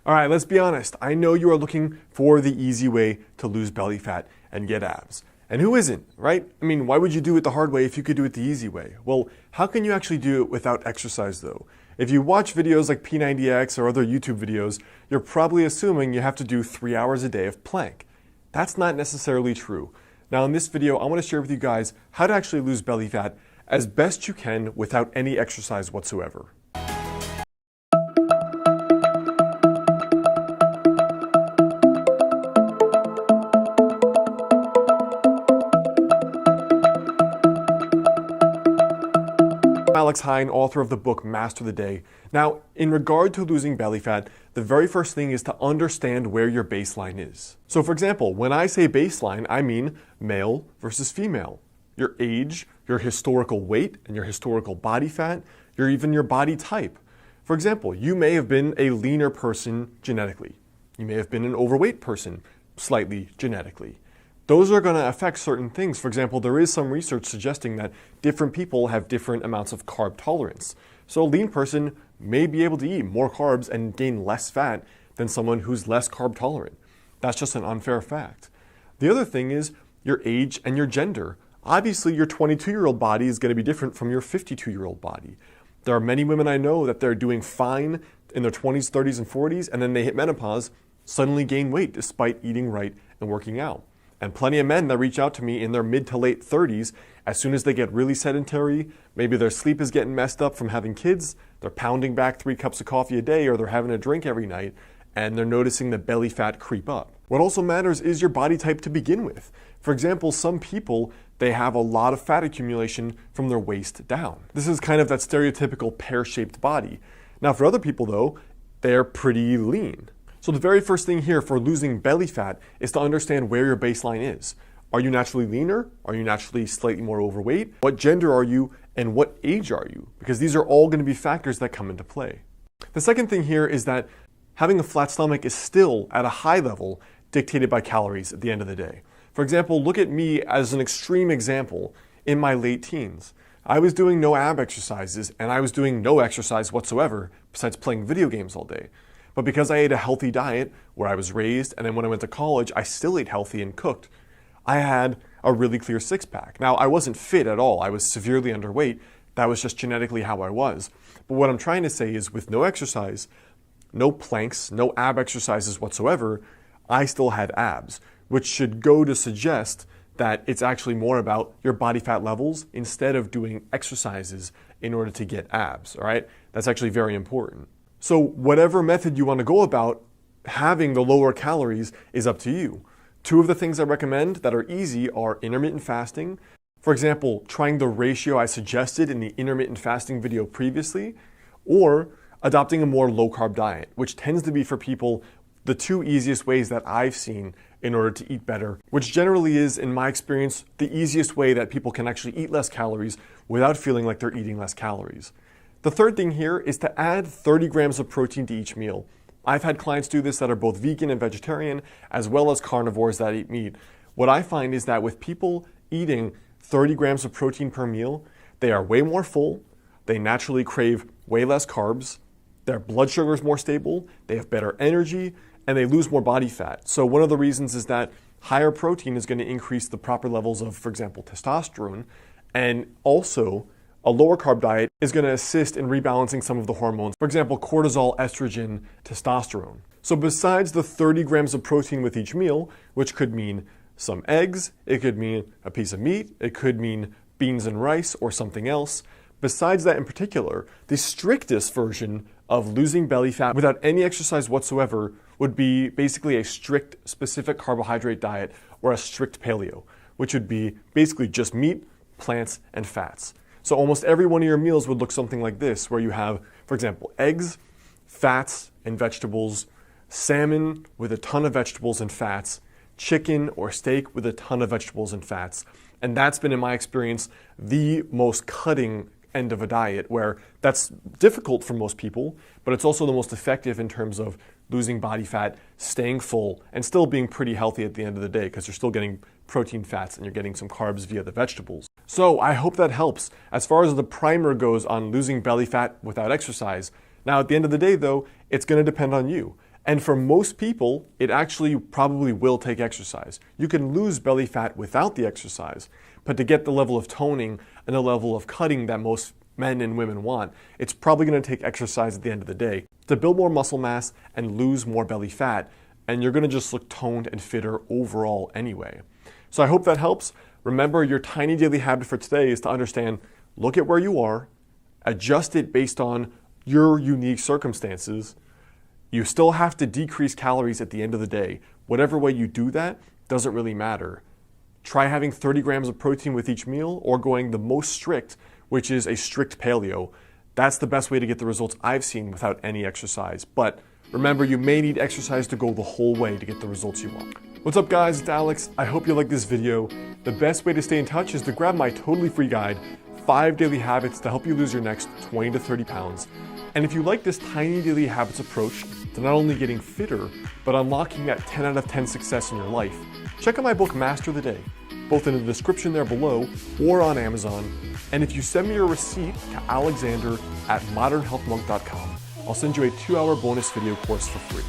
All right, let's be honest. I know you are looking for the easy way to lose belly fat and get abs. And who isn't, right? I mean, why would you do it the hard way if you could do it the easy way? Well, how can you actually do it without exercise though? If you watch videos like P90X or other YouTube videos, you're probably assuming you have to do 3 hours a day of plank. That's not necessarily true. Now in this video, I want to share with you guys how to actually lose belly fat as best you can without any exercise whatsoever. Alex Hine, author of the book Master the Day. Now, in regard to losing belly fat, the very first thing is to understand where your baseline is. So for example, when I say baseline, I mean male versus female. Your age, your historical weight, and your historical body fat, even your body type. For example, you may have been a leaner person genetically. You may have been an overweight person slightly genetically. Those are going to affect certain things. For example, there is some research suggesting that different people have different amounts of carb tolerance. So a lean person may be able to eat more carbs and gain less fat than someone who's less carb tolerant. That's just an unfair fact. The other thing is your age and your gender. Obviously, your 22-year-old body is going to be different from your 52-year-old body. There are many women I know that they're doing fine in their 20s, 30s, and 40s, and then they hit menopause, suddenly gain weight despite eating right and working out. And plenty of men that reach out to me in their mid to late 30s, as soon as they get really sedentary, maybe their sleep is getting messed up from having kids, they're pounding back 3 cups of coffee a day, or they're having a drink every night, and they're noticing the belly fat creep up. What also matters is your body type to begin with. For example, some people, they have a lot of fat accumulation from their waist down. This is kind of that stereotypical pear-shaped body. Now for other people though, they're pretty lean. So the very first thing here for losing belly fat is to understand where your baseline is. Are you naturally leaner? Are you naturally slightly more overweight? What gender are you and what age are you? Because these are all going to be factors that come into play. The second thing here is that having a flat stomach is still at a high level dictated by calories at the end of the day. For example, look at me as an extreme example in my late teens. I was doing no ab exercises and I was doing no exercise whatsoever besides playing video games all day. But because I ate a healthy diet where I was raised, and then when I went to college, I still ate healthy and cooked, I had a really clear six-pack. Now, I wasn't fit at all. I was severely underweight. That was just genetically how I was. But what I'm trying to say is with no exercise, no planks, no ab exercises whatsoever, I still had abs, which should go to suggest that it's actually more about your body fat levels instead of doing exercises in order to get abs, all right? That's actually very important. So whatever method you want to go about, having the lower calories is up to you. 2 of the things I recommend that are easy are intermittent fasting. For example, trying the ratio I suggested in the intermittent fasting video previously, or adopting a more low-carb diet, which tends to be for people the 2 easiest ways that I've seen in order to eat better, which generally is, in my experience, the easiest way that people can actually eat less calories without feeling like they're eating less calories. The third thing here is to add 30 grams of protein to each meal. I've had clients do this that are both vegan and vegetarian, as well as carnivores that eat meat. What I find is that with people eating 30 grams of protein per meal, they are way more full, they naturally crave way less carbs, their blood sugar is more stable, they have better energy, and they lose more body fat. So one of the reasons is that higher protein is going to increase the proper levels of, for example, testosterone, and also a lower carb diet is going to assist in rebalancing some of the hormones. For example, cortisol, estrogen, testosterone. So besides the 30 grams of protein with each meal, which could mean some eggs, it could mean a piece of meat, it could mean beans and rice or something else. Besides that in particular, the strictest version of losing belly fat without any exercise whatsoever would be basically a strict specific carbohydrate diet or a strict paleo, which would be basically just meat, plants, and fats. So almost every one of your meals would look something like this, where you have, for example, eggs, fats, and vegetables, salmon with a ton of vegetables and fats, chicken or steak with a ton of vegetables and fats. And that's been, in my experience, the most cutting end of a diet, where that's difficult for most people, but it's also the most effective in terms of losing body fat, staying full, and still being pretty healthy at the end of the day, because you're still getting protein, fats, and you're getting some carbs via the vegetables. So I hope that helps as far as the primer goes on losing belly fat without exercise. Now, at the end of the day, though, it's going to depend on you. And for most people, it actually probably will take exercise. You can lose belly fat without the exercise, but to get the level of toning and the level of cutting that most men and women want, it's probably going to take exercise at the end of the day to build more muscle mass and lose more belly fat, and you're going to just look toned and fitter overall anyway. So I hope that helps. Remember, your tiny daily habit for today is to understand, look at where you are, adjust it based on your unique circumstances. You still have to decrease calories at the end of the day. Whatever way you do that doesn't really matter. Try having 30 grams of protein with each meal, or going the most strict, which is a strict paleo. That's the best way to get the results I've seen without any exercise. But remember, you may need exercise to go the whole way to get the results you want. What's up guys, it's Alex. I hope you like this video. The best way to stay in touch is to grab my totally free guide, 5 Daily Habits to help you lose your next 20 to 30 pounds. And if you like this tiny daily habits approach to not only getting fitter, but unlocking that 10 out of 10 success in your life, check out my book, Master the Day, both in the description there below or on Amazon. And if you send me your receipt to alexander@modernhealthmonk.com, I'll send you a 2-hour bonus video course for free.